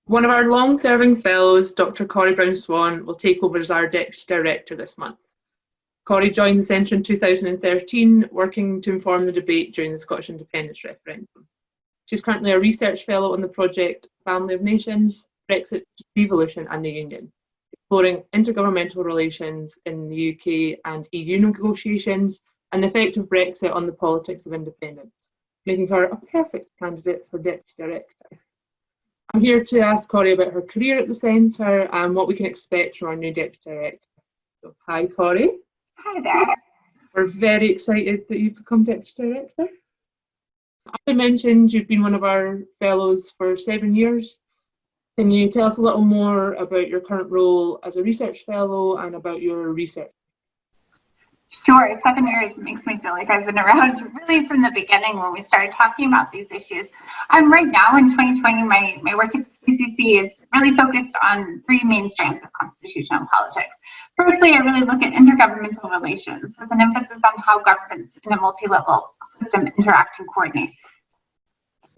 One of our long-serving fellows, Dr Coree Brown Swan, will take over as our Deputy Director this month. Coree joined the Centre in 2013, working to inform the debate during the Scottish independence referendum. She's currently a research fellow on the project Family of Nations, Brexit, Devolution and the Union, exploring intergovernmental relations in the UK and EU negotiations and the effect of Brexit on the politics of independence, making her a perfect candidate for Deputy Director. I'm here to ask Coree about her career at the Centre and what we can expect from our new Deputy Director. So, hi Coree. Hi there. We're very excited that you've become Deputy Director. As I mentioned, you've been one of our fellows for 7 years. Can you tell us a little more about your current role as a research fellow and about your research? Sure, 7 years makes me feel like I've been around really from the beginning when we started talking about these issues. Right now in 2020, my work at the CCC is really focused on three main strands of constitutional politics. Firstly, I really look at intergovernmental relations with an emphasis on how governments in a multi-level system interact and coordinate.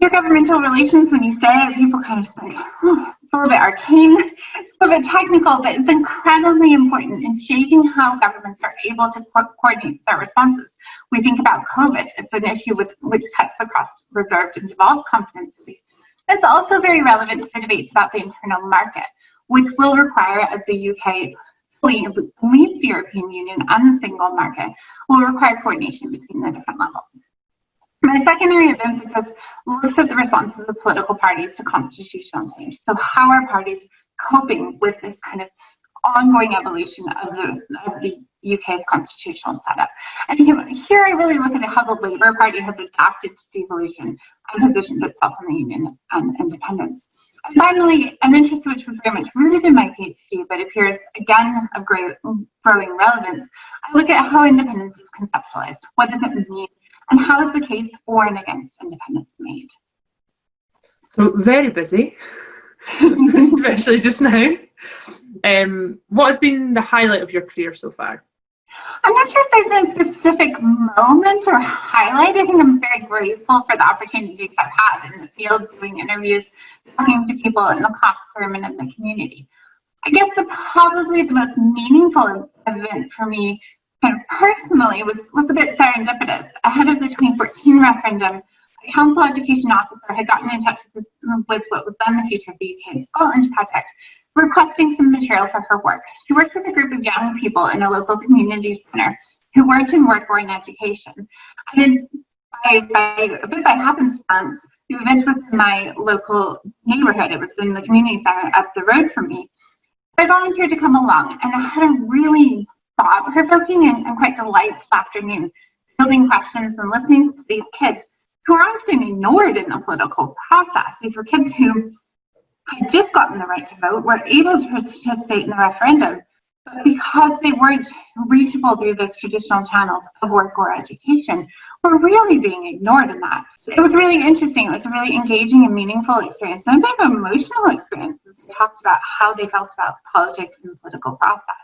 Intergovernmental relations, when you say it, people kind of think, oh, it's a little bit arcane, it's a little bit technical, but it's incredibly important in shaping how governments are able to coordinate their responses. We think about COVID, it's an issue which cuts across reserved and devolved competencies. It's also very relevant to the debates about the internal market, which will require, as the UK leaves the European Union and the single market, will require coordination between the different levels. My second area of emphasis looks at the responses of political parties to constitutional change. So how are parties coping with this kind of ongoing evolution of the UK's constitutional setup? And here I really look at how the Labour Party has adapted to devolution and positioned itself on the Union and independence. And finally, an interest which was very much rooted in my PhD, but appears again of growing relevance, I look at how independence is conceptualized. What does it mean? And how is the case for and against independence made? So very busy, especially just now. What has been the highlight of your career so far? I'm not sure if there's been a specific moment or highlight. I think I'm very grateful for the opportunities I've had in the field, doing interviews, talking to people in the classroom and in the community. I guess probably the most meaningful event for me kind of personally was a bit serendipitous. Ahead of the 2014 referendum, a council education officer had gotten in touch with what was then the Future of the UK Scotland project, requesting some material for her work. She worked with a group of young people in a local community centre who weren't in work or in education. And then a bit by happenstance, the event was in my local neighbourhood. It was in the community centre up the road from me. I volunteered to come along, and I had a really thought-provoking and quite delightful afternoon, fielding questions and listening to these kids who are often ignored in the political process. These were kids who had just gotten the right to vote, were able to participate in the referendum, but because they weren't reachable through those traditional channels of work or education, were really being ignored in that. It was really interesting. It was a really engaging and meaningful experience, and a bit of an emotional experience as they talked about how they felt about politics and the political process.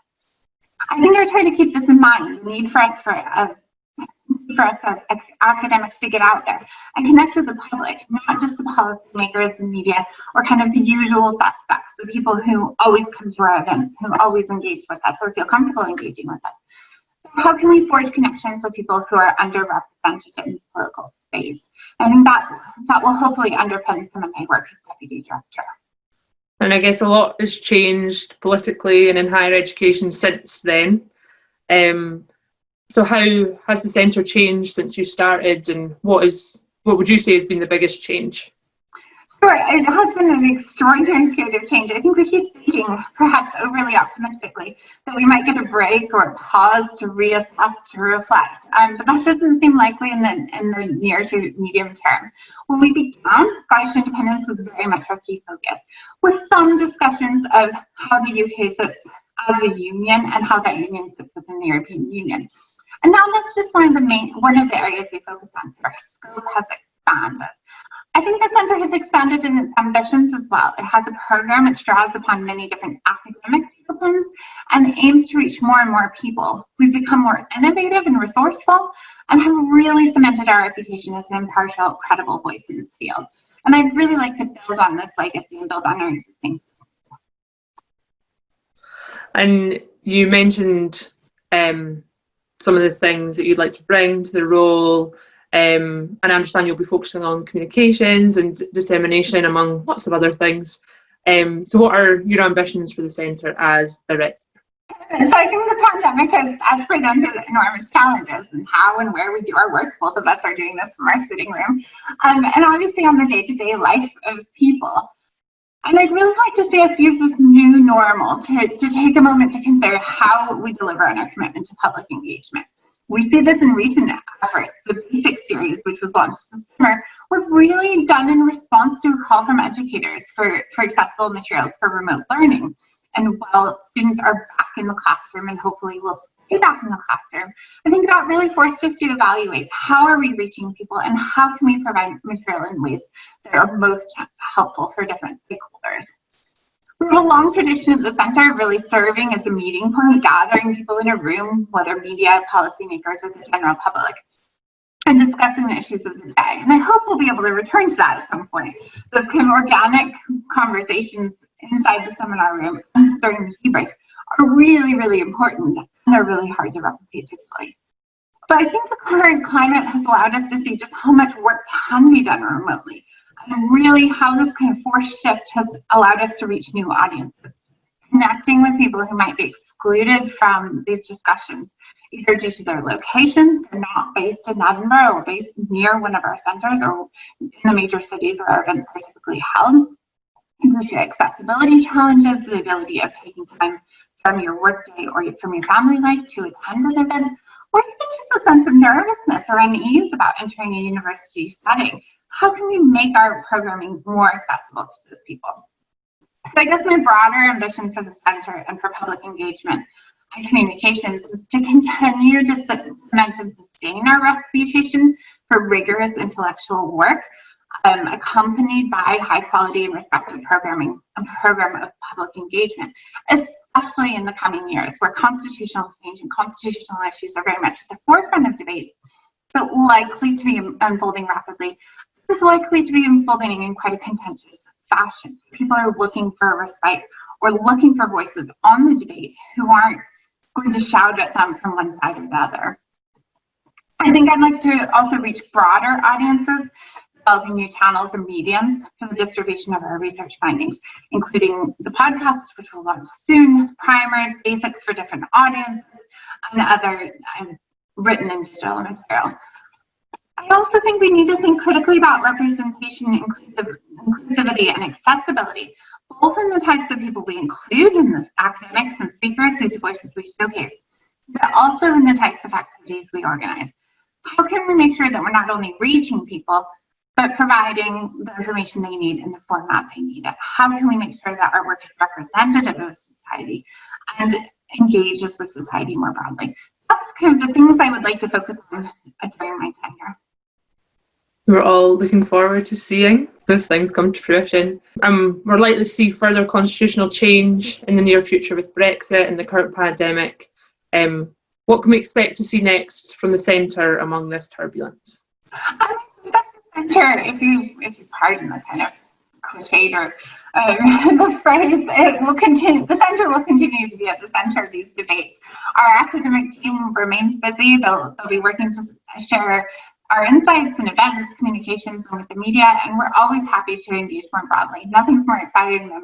I think I try to keep this in mind, the need for us as academics to get out there and connect with the public, not just the policymakers and media or kind of the usual suspects, the people who always come to our events, who always engage with us or feel comfortable engaging with us. How can we forge connections with people who are underrepresented in this political space? I think that will hopefully underpin some of my work as Deputy Director. And I guess a lot has changed politically and in higher education since then. So how has the Centre changed since you started, and what would you say has been the biggest change? Sure, it has been an extraordinary period of change. I think we keep thinking, perhaps overly optimistically, that we might get a break or a pause to reassess, to reflect. But that doesn't seem likely in the near to medium term. When we began, Scottish independence was very much our key focus, with some discussions of how the UK sits as a union and how that union sits within the European Union. And now that's just one of the areas we focus on. Our scope has expanded. I think the Centre has expanded in its ambitions as well. It has a program which draws upon many different academic disciplines and aims to reach more and more people. We've become more innovative and resourceful and have really cemented our reputation as an impartial, credible voice in this field. And I'd really like to build on this legacy and build on our existing. And you mentioned some of the things that you'd like to bring to the role, and I understand you'll be focusing on communications and dissemination, among lots of other things. So what are your ambitions for the centre as director? So I think the pandemic has presented enormous challenges in how and where we do our work. Both of us are doing this from our sitting room, and obviously on the day-to-day life of people. And I'd really like to see us use this new normal to take a moment to consider how we deliver on our commitment to public engagement. We see this in recent efforts. The Basic series, which was launched this summer, was really done in response to a call from educators for accessible materials for remote learning. And while students are back in the classroom and hopefully will stay back in the classroom, I think that really forced us to evaluate how are we reaching people and how can we provide material in ways that are most helpful for different stakeholders. We have a long tradition at the centre really serving as a meeting point, gathering people in a room, whether media, policymakers, or the general public, and discussing the issues of the day. And I hope we'll be able to return to that at some point. Those kind of organic conversations inside the seminar room and during the tea break are really, really important, and they're really hard to replicate digitally. But I think the current climate has allowed us to see just how much work can be done remotely, and really how this kind of forced shift has allowed us to reach new audiences, connecting with people who might be excluded from these discussions, either due to their location, they're not based in Edinburgh or based near one of our centres or in the major cities where our events are typically held, due to accessibility challenges, the ability of taking time from your workday or from your family life to attend an event, or even just a sense of nervousness or unease about entering a university setting. How can we make our programming more accessible to those people? So I guess my broader ambition for the centre and for public engagement and communications is to continue to cement and sustain our reputation for rigorous intellectual work, accompanied by high quality and respected programming, a program of public engagement, especially in the coming years where constitutional change and constitutional issues are very much at the forefront of debate, but likely to be unfolding rapidly. It's likely to be unfolding in quite a contentious fashion. People are looking for a respite or looking for voices on the debate who aren't going to shout at them from one side or the other. I think I'd like to also reach broader audiences, developing new channels and mediums for the distribution of our research findings, including the podcast, which will launch soon, primers, basics for different audiences, and other written and digital material. I also think we need to think critically about representation, inclusivity, and accessibility, both in the types of people we include in the academics and speakers whose voices we showcase, but also in the types of activities we organize. How can we make sure that we're not only reaching people, but providing the information they need in the format they need it? How can we make sure that our work is representative of society and engages with society more broadly? That's kind of the things I would like to focus on during my tenure. We're all looking forward to seeing those things come to fruition. We're likely to see further constitutional change in the near future with Brexit and the current pandemic. What can we expect to see next from the centre among this turbulence? I expect the centre, if you pardon the kind of cliched or the phrase, the centre will continue to be at the centre of these debates. Our academic team remains busy. They'll be working to share our insights and events, communications, and with the media, and we're always happy to engage more broadly. Nothing's more exciting than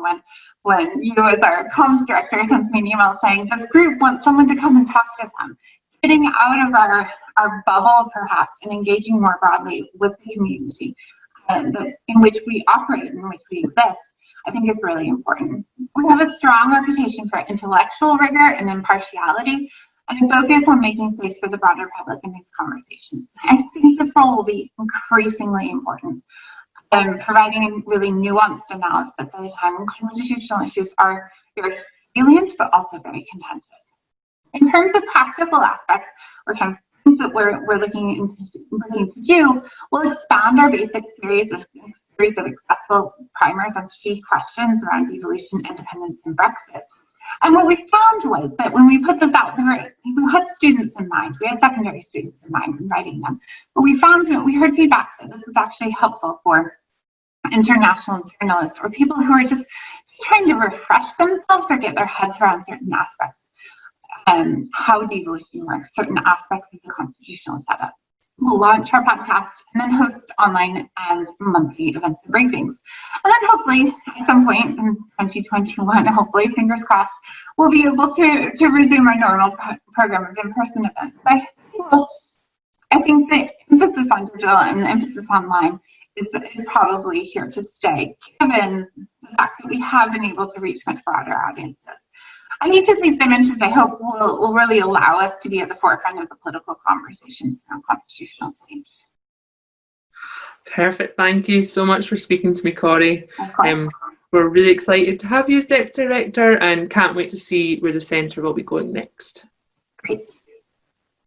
when you, as our comms director, sends me an email saying this group wants someone to come and talk to them. Getting out of our bubble, perhaps, and engaging more broadly with the community in which we operate, in which we exist, I think it's really important. We have a strong reputation for intellectual rigor and impartiality, and focus on making space for the broader public in these conversations. I think this role will be increasingly important, providing a really nuanced analysis at a time when constitutional issues are very salient, but also very contentious. In terms of practical aspects, or kind of things that we're looking to do, we'll expand our basic series of accessible primers on key questions around devolution, independence, and Brexit. And what we found was that when we put this out there, we had students in mind. We had secondary students in mind in writing them. But we found that we heard feedback that this was actually helpful for international journalists, or people who are just trying to refresh themselves or get their heads around certain aspects, how devolution works, certain aspects of the constitutional setup. We'll launch our podcast and then host online and monthly events and briefings. And then hopefully at some point in 2021, hopefully, fingers crossed, we'll be able to resume our normal program of in-person events. But I think the emphasis on digital and the emphasis online is probably here to stay, given the fact that we have been able to reach much broader audiences. And each of these dimensions, I hope, will really allow us to be at the forefront of the political conversations on constitutional change. Perfect. Thank you so much for speaking to me, Coree. We're really excited to have you as Deputy Director and can't wait to see where the Centre will be going next. Great.